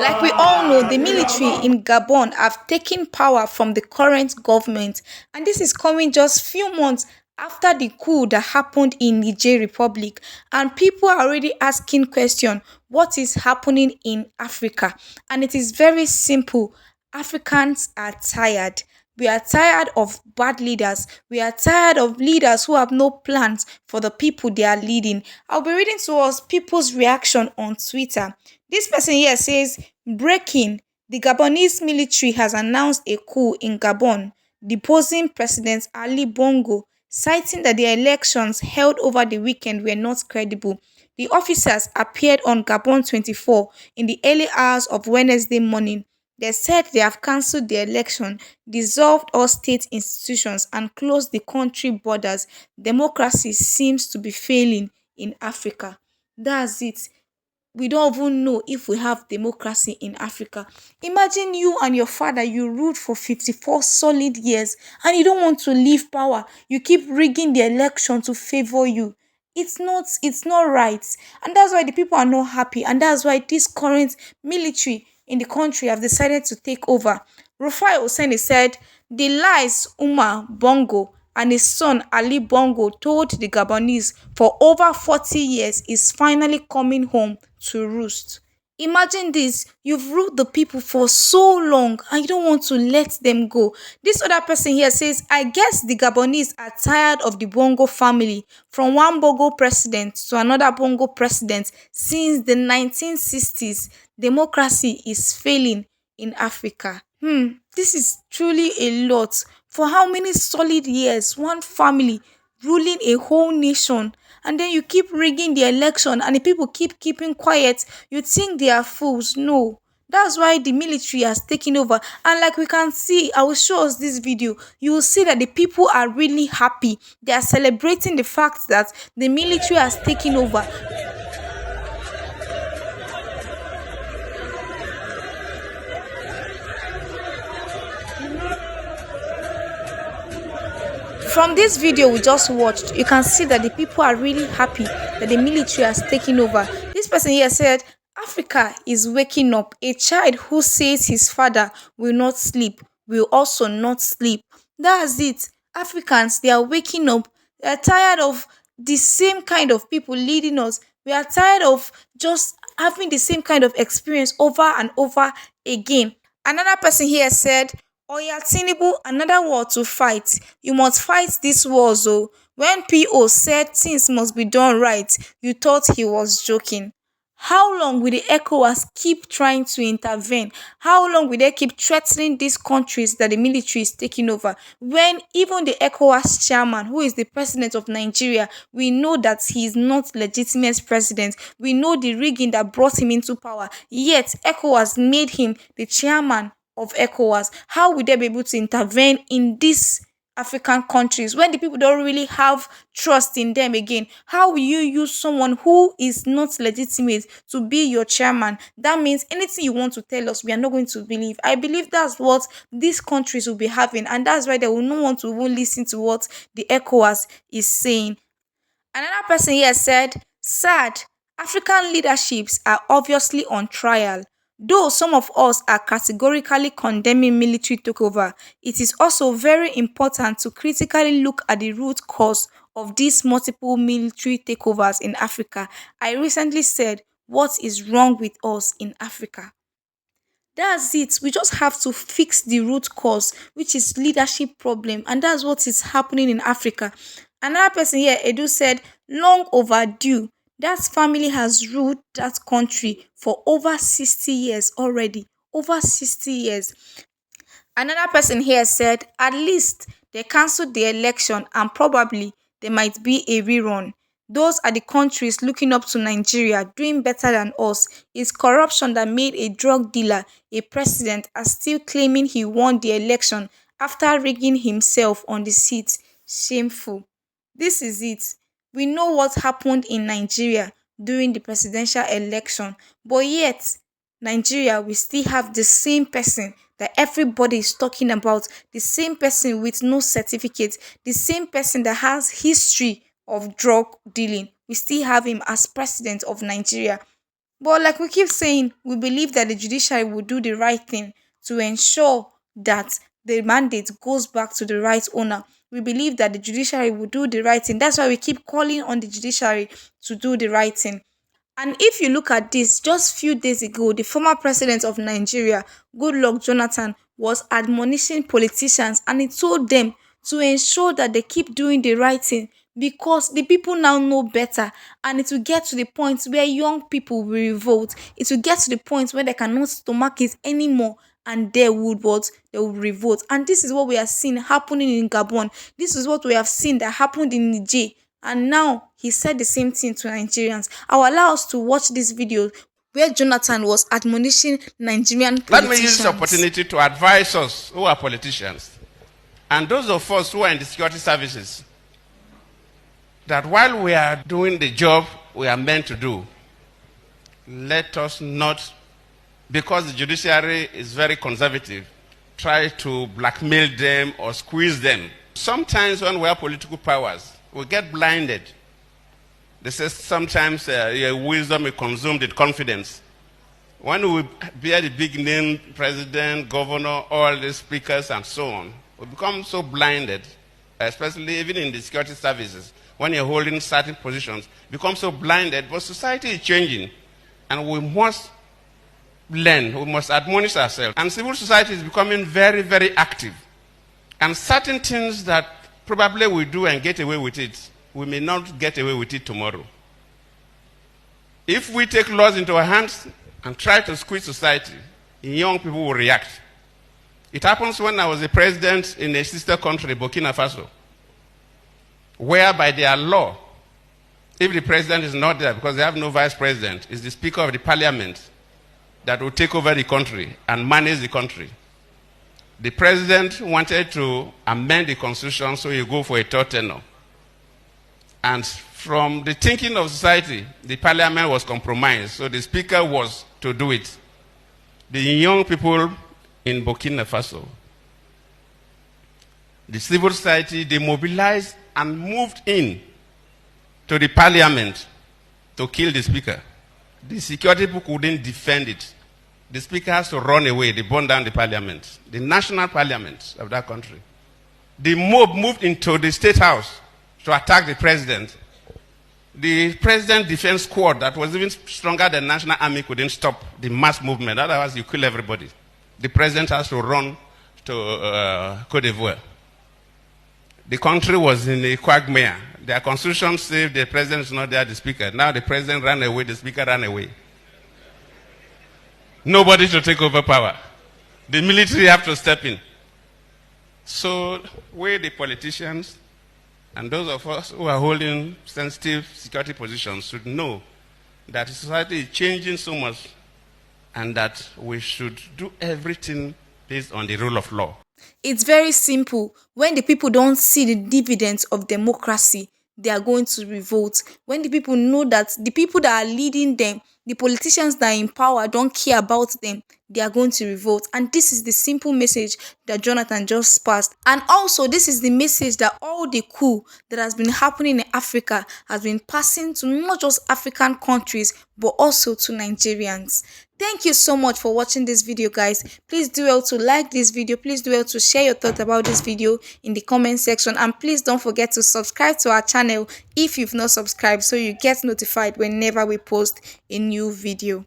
Like we all know, the military in Gabon have taken power from the current government, and this is coming just few months after the coup that happened in Niger Republic, and people are already asking question, what is happening in Africa? And it is very simple. Africans are tired. We are tired of bad leaders. We are tired of leaders who have no plans for the people they are leading. I'll be reading to us people's reaction on Twitter. This person here says, breaking, the Gabonese military has announced a coup in Gabon, deposing President Ali Bongo, citing that the elections held over the weekend were not credible. The officers appeared on Gabon 24 in the early hours of Wednesday morning. They said they have cancelled the election, dissolved all state institutions, and closed the country borders. Democracy seems to be failing in Africa. That's it. We don't even know if we have democracy in Africa. Imagine you and your father, you ruled for 54 solid years and you don't want to leave power. You keep rigging the election to favor you. It's not right. And that's why the people are not happy. And that's why this current military in the country have decided to take over. Rufai Oseni said the lies Umar Bongo and his son Ali Bongo told the Gabonese for over 40 years is finally coming home to roost. Imagine this, you've ruled the people for so long and you don't want to let them go. This other person here says, I guess the Gabonese are tired of the Bongo family, from one Bongo president to another Bongo president since the 1960s. Democracy is failing in Africa. This is truly a lot. For how many solid years one family ruling a whole nation, and then you keep rigging the election and the people keep keeping quiet? You think they are fools? No. That's why the military has taken over. And like we can see, I will show us this video. You will see that the people are really happy. They are celebrating the fact that the military has taken over. From this video we just watched, you can see that the people are really happy that the military has taken over. This person here said, Africa is waking up. A child who says his father will not sleep will also not sleep. That's it. Africans, they are waking up. They are tired of the same kind of people leading us. We are tired of just having the same kind of experience over and over again. Another person here said, Oya Tinubu, another war to fight. You must fight this war, so when PO said things must be done right, you thought he was joking. How long will the ECOWAS keep trying to intervene? How long will they keep threatening these countries that the military is taking over? When even the ECOWAS chairman, who is the president of Nigeria, we know that he is not legitimate president. We know the rigging that brought him into power. Yet ECOWAS made him the chairman of ECOWAS. How will they be able to intervene in these African countries when the people don't really have trust in them again? How will you use someone who is not legitimate to be your chairman? That means anything you want to tell us, we are not going to believe. I believe that's what these countries will be having, and that's why they will not want to even listen to what the ECOWAS is saying. Another person here said, sad, African leaderships are obviously on trial. Though some of us are categorically condemning military takeover, it is also very important to critically look at the root cause of these multiple military takeovers in Africa. I recently said, what is wrong with us in Africa? That's it. We just have to fix the root cause, which is leadership problem, and that's what is happening in Africa. Another person here, Edu, said, long overdue. That family has ruled that country for over 60 years already. Over 60 years. Another person here said, at least they cancelled the election and probably there might be a rerun. Those are the countries looking up to Nigeria, doing better than us. It's corruption that made a drug dealer a president and still claiming he won the election after rigging himself on the seat. Shameful. This is it. We know what happened in Nigeria during the presidential election, but yet Nigeria will still have the same person that everybody is talking about, the same person with no certificate, the same person that has history of drug dealing. We still have him as president of Nigeria. But like we keep saying, we believe that the judiciary will do the right thing to ensure that the mandate goes back to the right owner. We believe that the judiciary will do the right thing. That's why we keep calling on the judiciary to do the right thing. And if you look at this, just few days ago, the former president of Nigeria, Goodluck Jonathan, was admonishing politicians and he told them to ensure that they keep doing the right thing because the people now know better, and it will get to the point where young people will revolt. It will get to the point where they cannot stomach it anymore, and they would what? They will revolt. And this is what we are seeing happening in Gabon. This is what we have seen that happened in Niger. And now he said the same thing to Nigerians. I'll allow us to watch this video where Jonathan was admonishing Nigerian Let me use this politicians. opportunity to advise us who are politicians and those of us who are in the security services that while we are doing the job we are meant to do, let us not, because the judiciary is very conservative, try to blackmail them or squeeze them. Sometimes when we have political powers, we get blinded. They say sometimes your wisdom is consumed with confidence. When we bear the big name, president, governor, all the speakers and so on, we become so blinded, especially even in the security services. When you're holding certain positions, become so blinded, but society is changing. And we must learn, we must admonish ourselves. And civil society is becoming very, very active. And certain things that probably we do and get away with it, we may not get away with it tomorrow. If we take laws into our hands and try to squeeze society, young people will react. It happens when I was a president in a sister country, Burkina Faso, where by their law, if the president is not there because they have no vice president, it's the speaker of the parliament that will take over the country and manage the country. The president wanted to amend the constitution so you go for a third tenure. And from the thinking of society, the parliament was compromised, so the speaker was to do it. The young people in Burkina Faso, the civil society, they mobilized and moved in to the parliament to kill the speaker. The security people couldn't defend it. The speaker has to run away. They burned down the parliament, the national parliament of that country. The mob moved into the state house to attack the president. The president defense squad that was even stronger than national army couldn't stop the mass movement. Otherwise, you kill everybody. The president has to run to Cote d'Ivoire. The country was in a quagmire. Their constitution said the president is not there, the speaker. Now the president ran away, the speaker ran away. Nobody to take over power. The military have to step in. So we, the politicians, and those of us who are holding sensitive security positions should know that society is changing so much and that we should do everything based on the rule of law. It's very simple. When the people don't see the dividends of democracy, they are going to revolt. When the people know that the people that are leading them, the politicians that are in power, don't care about them, they are going to revolt. And this is the simple message that Jonathan just passed. And also, this is the message that all the coup that has been happening in Africa has been passing to not just African countries, but also to Nigerians. Thank you so much for watching this video, guys. Please do well to like this video. Please do well to share your thoughts about this video in the comment section. And please don't forget to subscribe to our channel if you've not subscribed so you get notified whenever we post a new video.